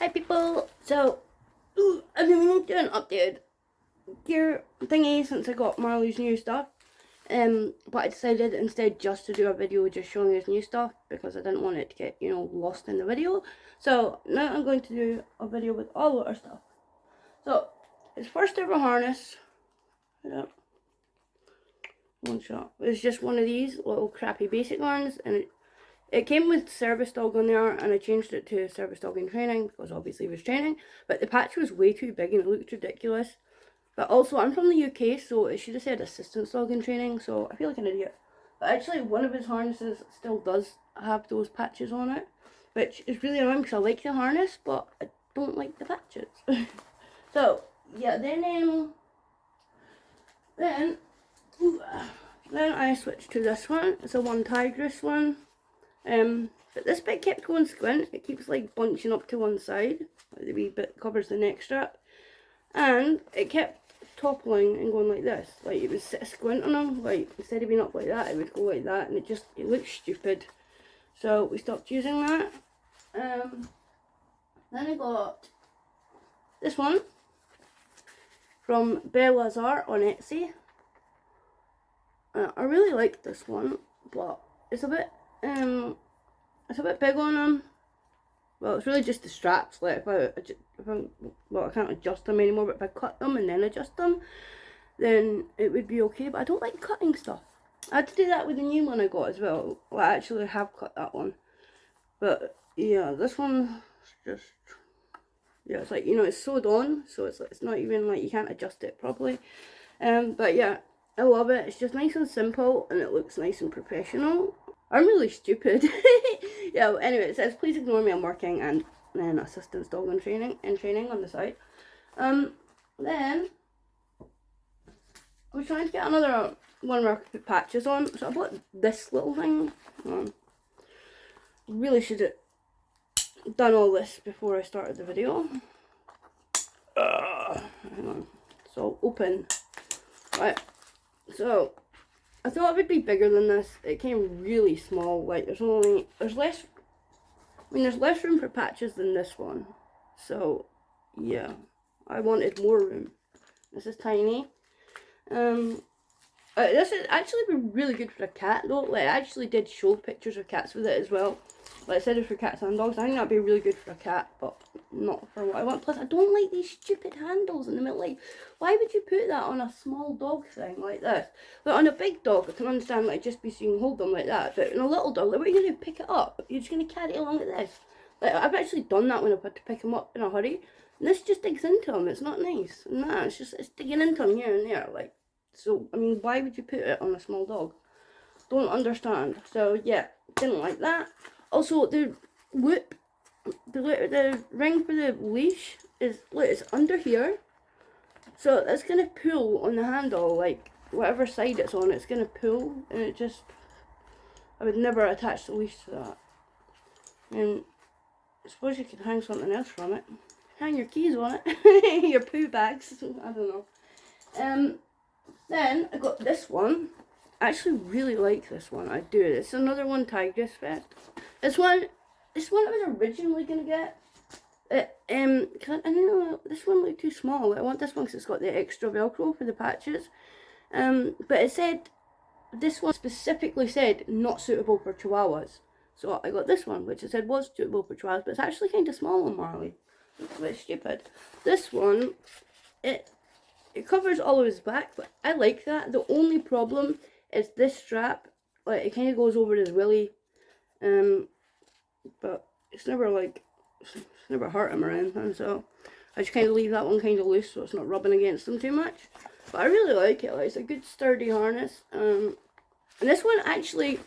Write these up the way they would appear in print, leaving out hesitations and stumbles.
Hi people! So, I've been meaning to do an updated gear thingy since I got Marley's new stuff. But I decided instead just to do a video just showing his new stuff because I didn't want it to get, lost in the video. So, now I'm going to do a video with all of our stuff. So, his first ever harness, one shot, it's just one of these little crappy basic ones, and it came with service dog on there, and I changed it to service dog in training because obviously it was training, but the patch was way too big and it looked ridiculous. But also, I'm from the UK, so it should have said assistance dog in training, so I feel like an idiot. But actually, one of his harnesses still does have those patches on it, which is really annoying because I like the harness, but I don't like the patches. So, yeah, then I switched to this one. It's a one tigress one. But this bit kept going squint. It keeps like bunching up to one side. Like the wee bit covers the neck strap. And it kept toppling and going like this. Like it would sit a squint on him. Like instead of being up like that, it would go like that, and it looked stupid. So we stopped using that. Then I got this one from Bella's Art on Etsy. I really like this one, but it's a bit big on him. Well, it's really just the straps. Like I can't adjust them anymore. But if I cut them and then adjust them, then it would be okay. But I don't like cutting stuff. I had to do that with the new one I got as well. Well, I actually have cut that one. But yeah, this one just it's like it's sewed on, so it's not even like you can't adjust it properly. But yeah, I love it. It's just nice and simple, and it looks nice and professional. I'm really stupid. Yeah, well, anyway, it says, please ignore me, I'm working, and then assistance dog in training on the side. Then I was trying to get another one where I could put patches on, so I bought this little thing. Really should have done all this before I started the video. Hang on. So, open. Right. So, I thought it would be bigger than this. It came really small. Like there's less room for patches than this one. So yeah, I wanted more room. This is tiny. This is actually been really good for a cat though. Like I actually did show pictures of cats with it as well. Like I said, it's for cats and dogs. I think that'd be really good for a cat, but not for what I want. Plus, I don't like these stupid handles in the middle. Like, why would you put that on a small dog thing like this? Like on a big dog, I can understand like just be so you can hold them like that. But in a little dog, like what are you gonna do? Pick it up? You're just gonna carry it along like this. Like I've actually done that when I've had to pick him up in a hurry. And this just digs into him. It's not nice. Nah, it's digging into him here and there. Like, so I mean, why would you put it on a small dog? Don't understand. So yeah, didn't like that. Also, the loop, the ring for the leash it's under here, so it's gonna pull on the handle, like whatever side it's on, it's gonna pull, and I would never attach the leash to that. And I suppose you could hang something else from it. Hang your keys on it, your poo bags. I don't know. Then I got this one. I actually really like this one. I do. It's another one tigress fit. This one I was originally gonna get. Cause I don't know, this one looked too small. I want this one because it's got the extra Velcro for the patches. But it said, this one specifically said not suitable for chihuahuas. So I got this one, which it said was suitable for chihuahuas, but it's actually kind of small on Marley. It's a bit stupid. This one, it covers all of his back, but I like that. The only problem is this strap. Like it kind of goes over his willy. But it's never hurt him or anything, so I just kind of leave that one kind of loose so it's not rubbing against them too much. But I really like it. Like, it's a good sturdy harness. And this one actually,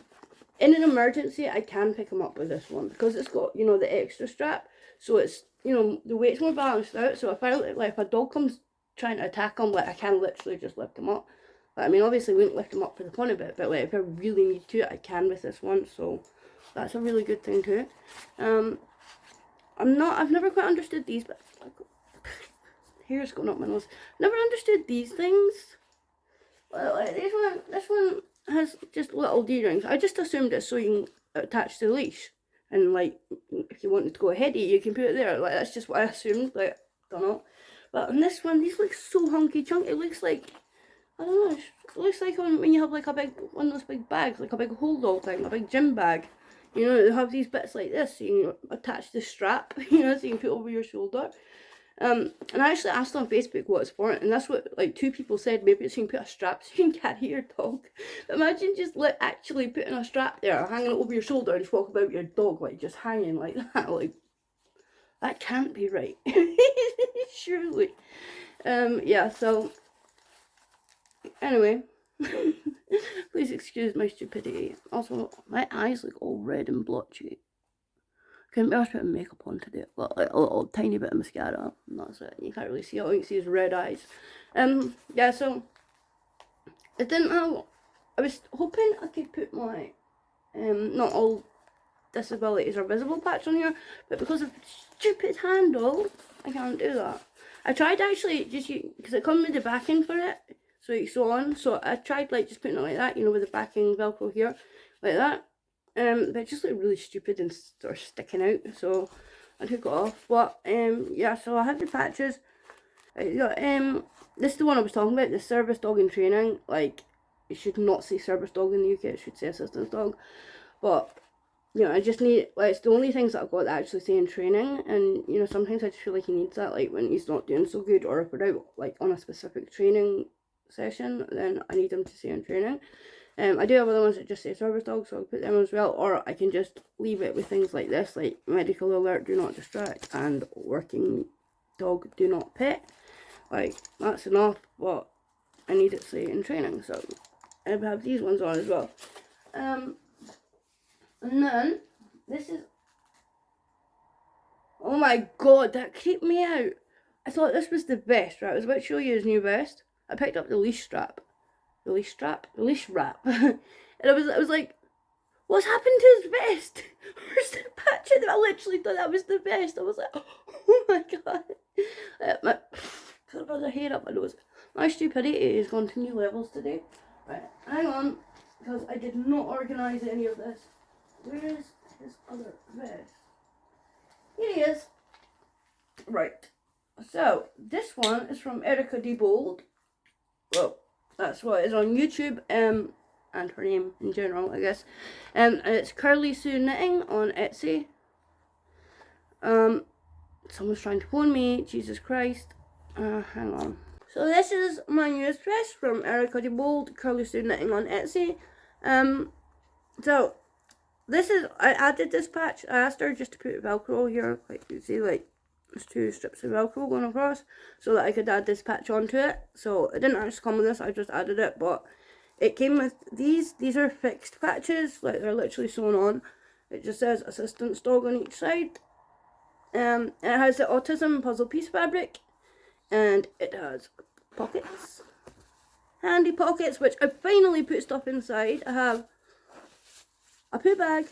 in an emergency, I can pick him up with this one because it's got the extra strap, so it's the weight's more balanced out. So if a dog comes trying to attack him, like I can literally just lift him up. But I mean, obviously, I wouldn't lift him up for the fun of it. But like if I really need to, I can with this one. So that's a really good thing too. I've never quite understood these, but hair's going up my nose. Never understood these things. Well, like this one has just little D-rings. I just assumed it's so you can attach to the leash. and like if you wanted to go ahead of you can put it there. Like that's just what I assumed. Like don't know, but on this one these look so hunky chunky. It looks like, I don't know, it looks like when you have like a big one of those big bags, like a big hold all thing, a big gym bag. You know, they have these bits like this, so you can attach the strap, you know, so you can put over your shoulder. And I actually asked on Facebook what it's for, and that's what like 2 people said. Maybe it's so you can put a strap so you can carry your dog. But imagine just like actually putting a strap there, hanging it over your shoulder, and just walk about your dog like just hanging like that. Like that can't be right, surely. Yeah. So anyway, please excuse my stupidity. Also, my eyes look all red and blotchy. Couldn't be asked to put makeup on today. Well, like a little tiny bit of mascara, and that's it. You can't really see. All you can see is red eyes. Yeah. So it didn't have. I was hoping I could put my not all disabilities are visible patch on here, but because of the stupid handle, I can't do that. I tried actually just because it comes with the backing for it, so it's sew on. So I tried like just putting it like that, you know, with the backing Velcro here, like that. But it just looked really stupid and sort of sticking out, so I took it off. But yeah, so I have the patches. This is the one I was talking about, the service dog in training. Like, it should not say service dog in the UK, it should say assistance dog. But you know, I just need, like, it's the only things that I've got that actually say in training, and you know, sometimes I just feel like he needs that, like when he's not doing so good, or if we're out like on a specific training session, then I need him to say in training. I do have other ones that just say service dog, so I'll put them as well, or I can just leave it with things like this, like medical alert, do not distract, and working dog, do not pet. Like, that's enough, but I need it to say in training, so I have these ones on as well. And then, this is, oh my god, that creeped me out. I thought this was the best, right? I was about to show you his new vest. I picked up the leash strap. The leash strap? The leash wrap. And I was like, what's happened to his vest? Where's the patch? I literally thought that was the vest. I was like, oh my god. Got another hair up my nose. My stupidity has gone to new levels today. Right, hang on, because I did not organise any of this. Where is his other vest? Here he is. Right. So, this one is from Erica D. Bold. Well, that's what is on YouTube, and her name in general, I guess. And it's Curly Sue Knitting on Etsy. Someone's trying to phone me, Jesus Christ. Hang on. So this is my newest dress from Erica D. Bold, Curly Sue Knitting on Etsy. So this is, I added this patch. I asked her just to put Velcro here, like you see, like there's 2 strips of Velcro going across, so that I could add this patch onto it. So it didn't actually come with this, I just added it, but it came with these. These are fixed patches, like they're literally sewn on. It just says assistance dog on each side. And it has the autism puzzle piece fabric, and it has pockets, handy pockets, which I finally put stuff inside. I have a poo bag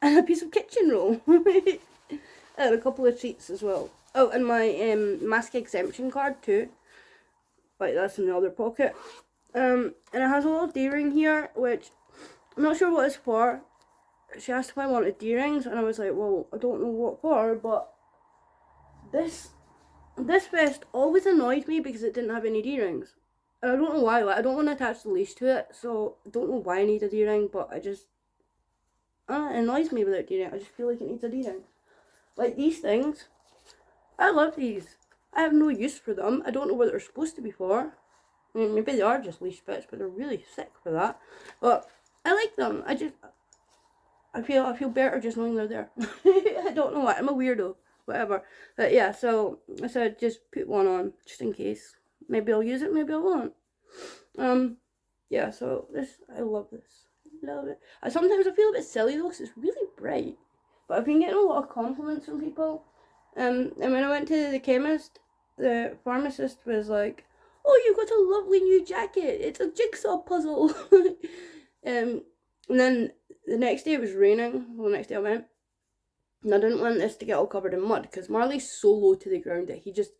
and a piece of kitchen roll. And a couple of treats as well. Oh, and my mask exemption card too. Like, that's in the other pocket. And it has a little D-ring here, which I'm not sure what it's for. She asked if I wanted D-rings, and I was like, well, I don't know what for, but this vest always annoyed me because it didn't have any D-rings. And I don't know why. Like, I don't want to attach the leash to it, so I don't know why I need a D-ring, but I just, it annoys me without D-ring. I just feel like it needs a D-ring. Like these things, I love these. I have no use for them. I don't know what they're supposed to be for. I mean, maybe they are just leash bits, but they're really sick for that. But I like them. I feel better just knowing they're there. I don't know why. I'm a weirdo. Whatever. But yeah, so I said just put one on just in case. Maybe I'll use it. Maybe I won't. Yeah. So this, I love this. Love it. Sometimes I feel a bit silly though, because it's really bright. But I've been getting a lot of compliments from people. And when I went to the chemist, the pharmacist was like, oh, you got a lovely new jacket. It's a jigsaw puzzle. And then the next day it was raining. Well, the next day I went. And I didn't want this to get all covered in mud, because Marley's so low to the ground that his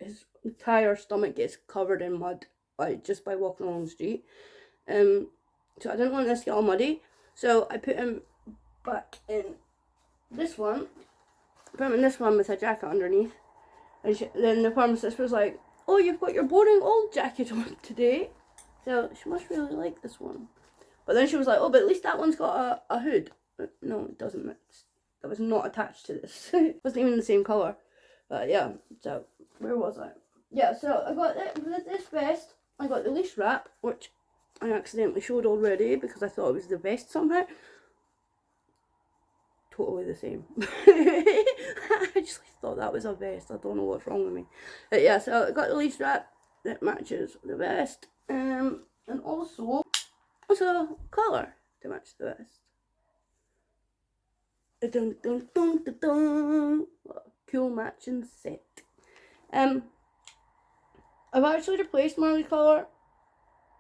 entire stomach gets covered in mud, like, just by walking along the street. So I didn't want this to get all muddy. So I put him back in this one, put him in this one with a jacket underneath. And then the pharmacist was like, oh, you've got your boring old jacket on today. So she must really like this one. But then she was like, oh, but at least that one's got a hood. But no, it doesn't. That was not attached to this. It wasn't even the same colour. But yeah, so where was I? Yeah, so I got this vest. I got the leash wrap, which I accidentally showed already because I thought it was the vest somehow. Totally the same. I actually thought that was a vest. I don't know what's wrong with me. But yeah, so I got the leash wrap that matches the vest. And also collar to match the vest. Dun, dun, dun, dun, dun. What a cool matching set. I've actually replaced Marley's collar,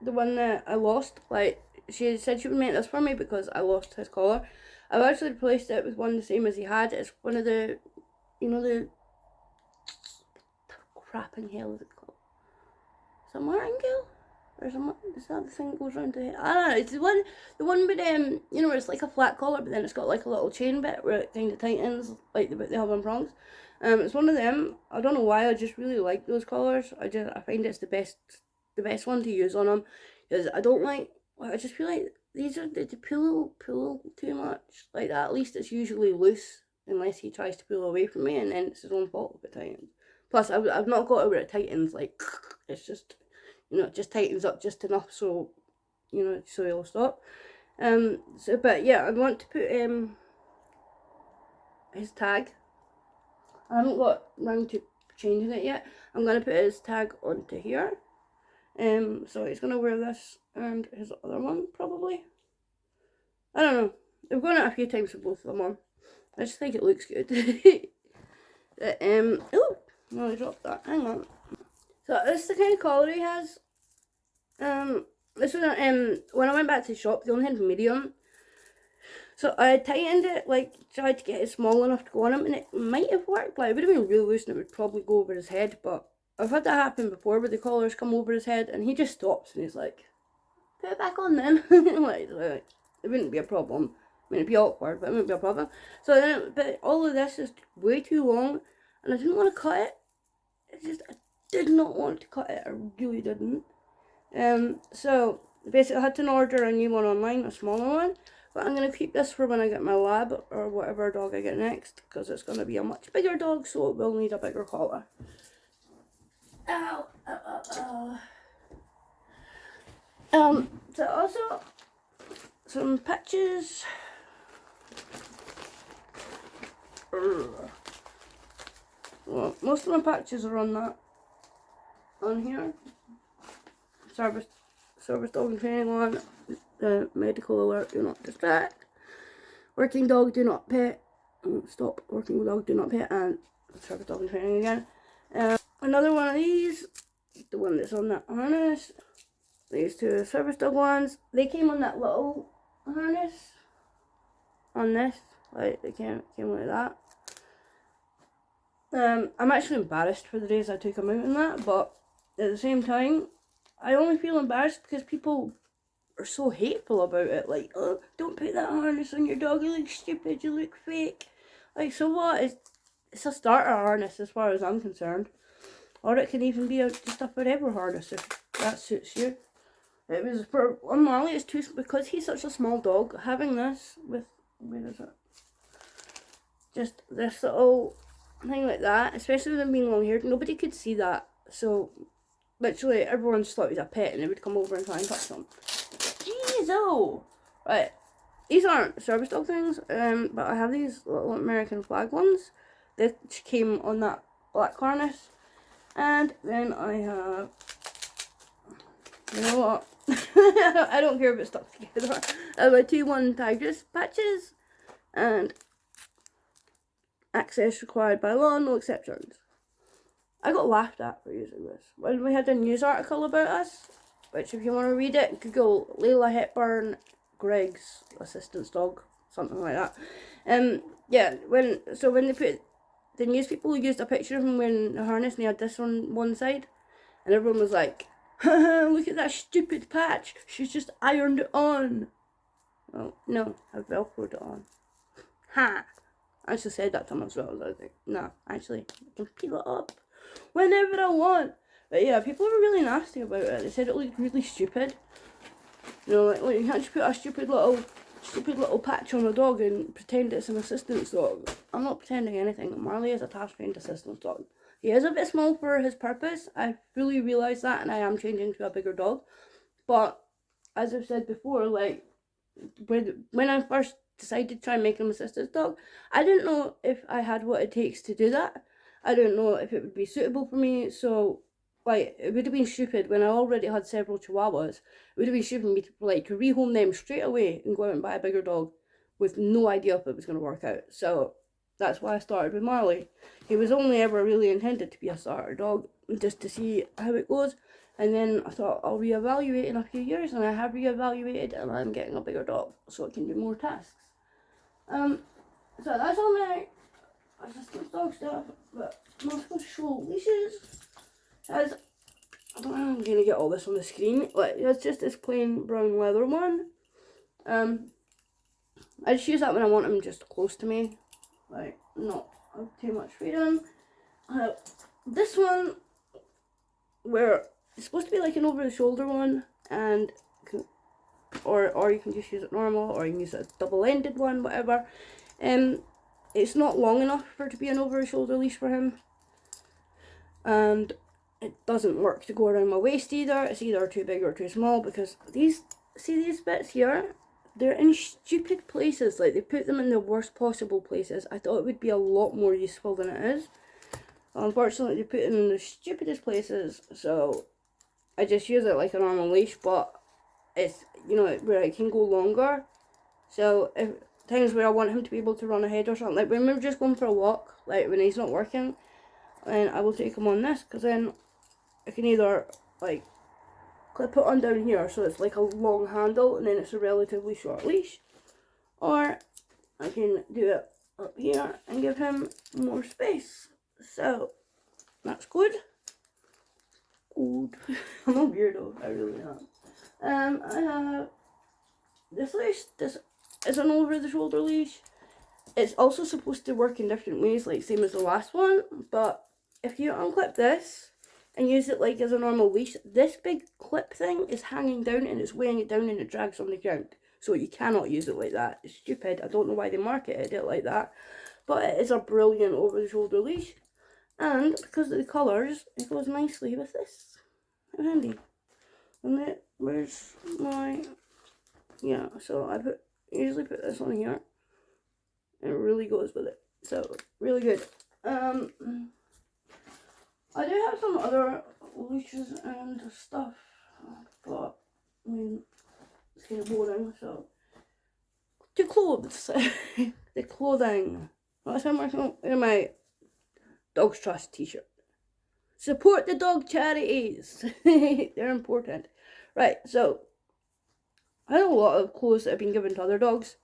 the one that I lost. Like, she said she would make this for me because I lost his collar. I've actually replaced it with one the same as he had. It's one of the, you know, the crap in hell is it called? Is it martingale? Or something? Is that the thing that goes around the head? I don't know. It's the one with you know, where it's like a flat collar, but then it's got like a little chain bit where it kind of tightens, like the bit they have on prongs. It's one of them. I don't know why. I just really like those collars. I find it's the best one to use on them, because I don't like. I just feel like these are they pull too much. Like that. At least it's usually loose, unless he tries to pull away from me, and then it's his own fault if it tightens. Plus, I've not got it where it tightens. Like it's just. You know, it just tightens up just enough so, you know, so it'll stop. So, but yeah, I want to put his tag. I haven't got round to changing it yet. I'm going to put his tag onto here. So he's going to wear this and his other one, probably. I don't know. I've gone it a few times with both of them on. I just think it looks good. Oh, no, I dropped that. Hang on. So this is the kind of collar he has. This was when I went back to the shop, they only had medium. So I tightened it, like tried to get it small enough to go on him, and it might have worked. Like it would have been really loose and it would probably go over his head, but I've had that happen before where the collars come over his head and he just stops and he's like, put it back on then. like it wouldn't be a problem. I mean, it'd be awkward, but it wouldn't be a problem. So then, but all of this is way too long and I didn't want to cut it. I did not want to cut it. I really didn't. So basically I had to order a new one online, a smaller one. But I'm going to keep this for when I get my lab or whatever dog I get next, because it's going to be a much bigger dog, so it will need a bigger collar. Ow, ow, ow, ow. So also some patches. Well, most of my patches are on here. Service dog and training one. The medical alert, do not distract. Working dog, do not pet. Stop. Working dog, do not pet. And service dog and training again. Another one of these, the one that's on that harness. These two service dog ones. They came on that little harness. On this, like they came like that. I'm actually embarrassed for the days I took them out in that, but at the same time, I only feel embarrassed because people are so hateful about it. Like, oh, don't put that harness on your dog. You look stupid. You look fake. Like, so what? It's a starter harness as far as I'm concerned. Or it can even be just a forever harness if that suits you. It was for Marley. It's too, because he's such a small dog. Having this with, where is it? Just this little thing like that, especially with them being long haired, nobody could see that. So literally everyone just thought he was a pet and they would come over and try and touch him. Jeez, oh! Right, these aren't service dog things, but I have these little American flag ones that came on that black harness. And then I have, you know what, I don't care if it's stuck together. I have my 2-1 Tigress patches and access required by law, no exceptions. I got laughed at for using this. When we had a news article about us, which if you want to read it, Google Layla Hepburn Greg's assistant's dog, something like that. Yeah, when they put, the news people used a picture of him wearing a harness and he had this on one side, and everyone was like, look at that stupid patch, she's just ironed it on. Well, no, I've velcroed it on. Ha! I actually said that to him as well. I was like, nah, actually, I can peel it up whenever I want. But yeah, people were really nasty about it. They said it looked really stupid. You know, like you can't just put a stupid little patch on a dog and pretend it's an assistance dog. I'm not pretending anything. Marley is a task-trained assistance dog. He is a bit small for his purpose. I fully realise that, and I am changing to a bigger dog. But as I've said before, like when I first decided to try and make him a assistance dog, I didn't know if I had what it takes to do that. I didn't know if it would be suitable for me. So like it would have been stupid when I already had several chihuahuas. It would have been stupid of me to like to rehome them straight away and go out and buy a bigger dog with no idea if it was going to work out. So that's why I started with Marley. He was only ever really intended to be a starter dog, just to see how it goes. And then I thought I'll reevaluate in a few years, and I have reevaluated, and I'm getting a bigger dog so it can do more tasks. So that's all my assistance dog stuff. But I'm also going to show leashes. As I don't know how I'm going to get all this on the screen. Like, it's just this plain brown leather one. I just use that when I want them just close to me. Like, not have too much freedom. This one, where it's supposed to be like an over-the-shoulder one, and or you can just use it normal, or you can use a double-ended one, whatever. It's not long enough for it to be an over-the-shoulder leash for him, and it doesn't work to go around my waist either. It's either too big or too small, because these bits here, they're in stupid places. Like, they put them in the worst possible places. I thought it would be a lot more useful than it is. Unfortunately, they put it in the stupidest places, so I just use it like a normal leash, but it's, you know, where it can go longer. So if times where I want him to be able to run ahead or something, like when we're just going for a walk, like when he's not working, and I will take him on this, because then I can either like clip it on down here so it's like a long handle and then it's a relatively short leash, or I can do it up here and give him more space. So that's good. Good. I'm a weirdo, I really am. I have this leash. This is an over the shoulder leash. It's also supposed to work in different ways, like same as the last one, but if you unclip this and use it like as a normal leash, this big clip thing is hanging down and it's weighing it down and it drags on the ground. So you cannot use it like that. It's stupid. I don't know why they marketed it like that, but it is a brilliant over the shoulder leash. And because of the colours, it goes nicely with this. How handy. And then, where's my... Yeah, so I usually put this on here. And it really goes with it. So, really good. I do have some other leashes and stuff. But, I mean, it's kind of boring, so... To clothes. The clothing. That's what I'm working on in my Dogs Trust t-shirt. Support the dog charities. They're important. Right, so I have a lot of clothes that have been given to other dogs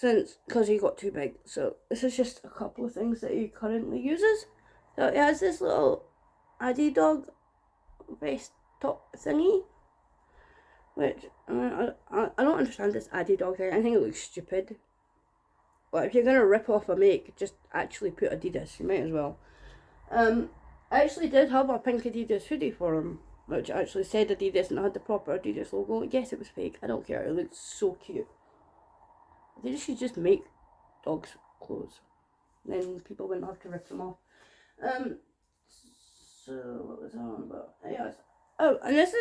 because he got too big. So this is just a couple of things that he currently uses. So he has this little Addy dog vest top thingy, which I don't understand this Addy dog thing. I think it looks stupid. But if you're gonna rip off a make, just actually put Adidas. You might as well. I actually did have a pink Adidas hoodie for him, which actually said Adidas and had the proper Adidas logo. Yes, it was fake. I don't care. It looked so cute. They should just make dogs' clothes. Then people wouldn't have to rip them off. So what was I on about? Yes. Oh, and this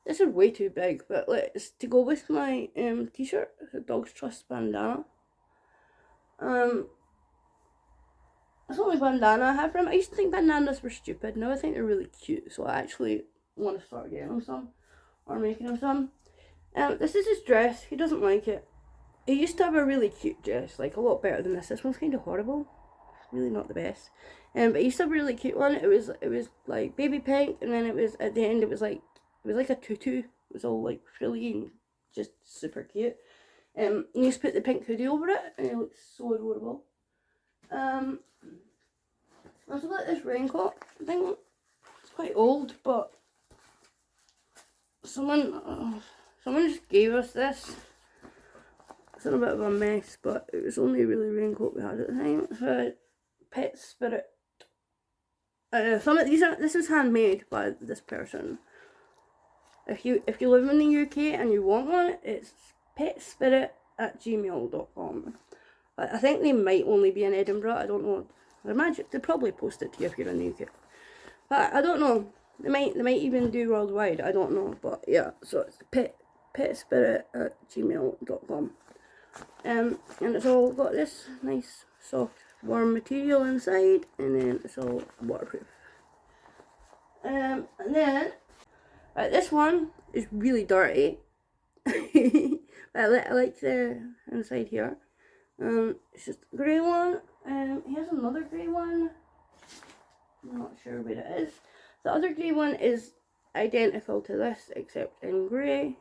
is way too big, but it's to go with my t-shirt. It's a Dogs Trust bandana. That's the only bandana I have for him. I used to think bandanas were stupid. Now I think they're really cute. So I actually want to start getting him some. Or making him some. This is his dress. He doesn't like it. He used to have a really cute dress. Like a lot better than this. This one's kind of horrible. Really not the best. But he used to have a really cute one. It was like baby pink. And then it was at the end it was like a tutu. It was all like frilly and just super cute. He used to put the pink hoodie over it. And it looked so adorable. I also got this raincoat thing. It's quite old, but someone just gave us this It's in a bit of a mess, but it was only a really raincoat we had at the time. It's a Pet Spirit. This is handmade by this person. If you live in the UK and you want one, it's petspirit@gmail.com. I think they might only be in Edinburgh. I don't know. I imagine they probably post it to you if you're in the UK. But I don't know. They might even do worldwide. I don't know. But yeah, so it's petspirit@gmail.com. And it's all got this nice soft warm material inside, and then it's all waterproof. And then this one is really dirty. I like the inside here. It's just a grey one. Here's another grey one. I'm not sure what it is. The other grey one is identical to this except in grey.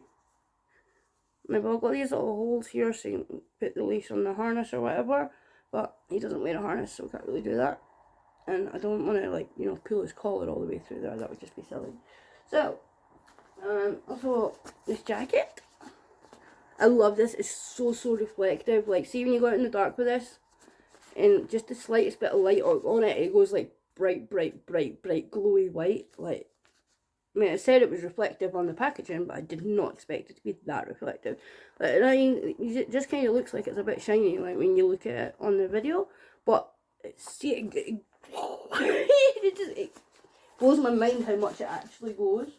Maybe I've got these little holes here so you can put the leash on the harness or whatever, but he doesn't wear a harness, so we can't really do that. And I don't want to, like, you know, pull his collar all the way through there. That would just be silly. So also this jacket, I love this. It's so reflective. Like, see when you go out in the dark with this and just the slightest bit of light on it, it goes like bright glowy white. Like, I mean, it said it was reflective on the packaging, but I did not expect it to be that reflective. Like, I mean, it just kind of looks like it's a bit shiny, like when you look at it on the video. But it blows my mind how much it actually glows.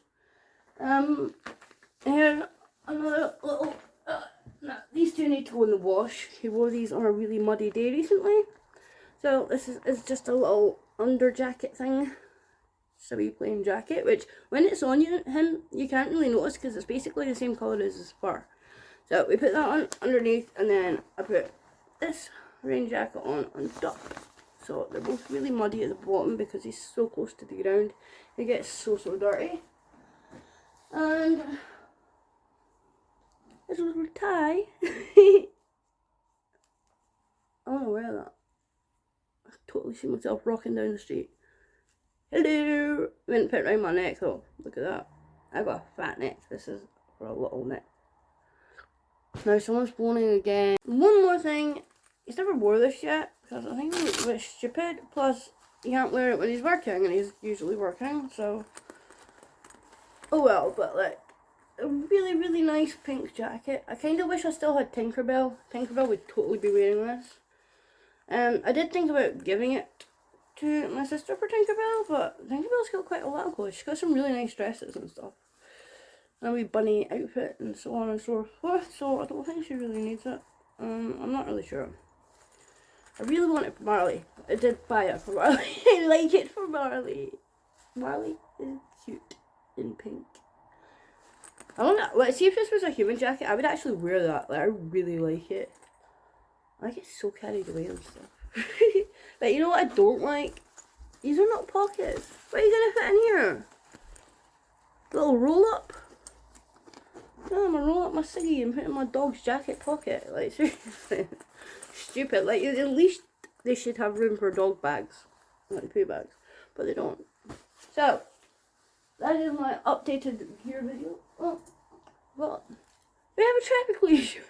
Here's another little. These two need to go in the wash. He wore these on a really muddy day recently. So this is just a little under jacket thing. It's a wee plain jacket, which when it's on him, you can't really notice because it's basically the same colour as his fur. So we put that on underneath, and then I put this rain jacket on top. So they're both really muddy at the bottom because he's so close to the ground. It gets so dirty. And this little tie. I want to wear that. I totally see myself rocking down the street. Hello! I didn't fit around my neck though. Look at that. I've got a fat neck. This is for a little neck. Now someone's phoning again. One more thing. He's never wore this yet because I think it looks a bit stupid. Plus, he can't wear it when he's working, and he's usually working, so. Oh well, but like, a really nice pink jacket. I kind of wish I still had Tinkerbell. Tinkerbell would totally be wearing this. I did think about giving it to my sister for Tinkerbell, but Tinkerbell's got quite a lot of clothes. She's got some really nice dresses and stuff. And a wee bunny outfit and so on and so forth, so I don't think she really needs it. I'm not really sure. I really want it for Marley. I did buy it for Marley. I like it for Marley. Marley is cute in pink. I want to, like, see if this was a human jacket, I would actually wear that. Like, I really like it. I get so carried away and stuff. But you know what I don't like? These are not pockets. What are you going to fit in here? Little roll up? No, I'm going to roll up my ciggy and put it in my dog's jacket pocket. Like, seriously. Stupid. Like, at least they should have room for dog bags. Like poo bags. But they don't. So, that is my updated gear video. Oh, well, we have a traffic leash.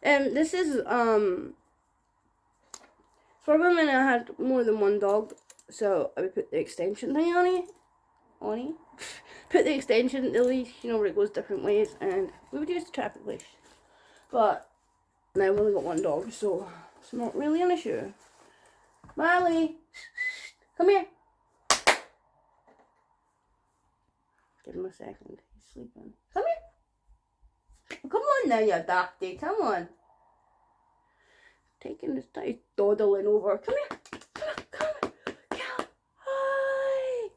And this is, for women I had more than one dog, so I would put the extension thing on it. Put the extension, the leash, you know, where it goes different ways, and we would use the traffic leash. But now I've only got one dog, so it's not really an issue. Marley, come here. Give him a second. He's sleeping. Come here. Come on now, you dafty. Come on. Taking his time. He's dawdling over. Come here. Come on. Come. Hi.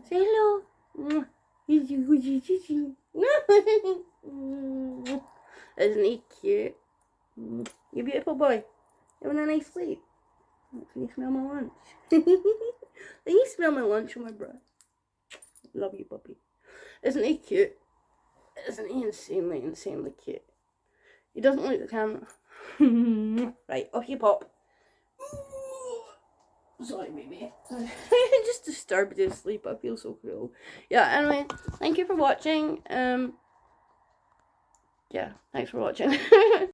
Say hello. Isn't he cute? You beautiful boy. Having a nice sleep. Can you smell my lunch? Can you smell my lunch on my breath? Love you, puppy. Isn't he cute? Isn't he insanely cute? He doesn't like the camera. Right, off you pop. Sorry, baby. I just disturbed his sleep. I feel so cruel. Yeah, anyway, thank you for watching. Yeah, thanks for watching.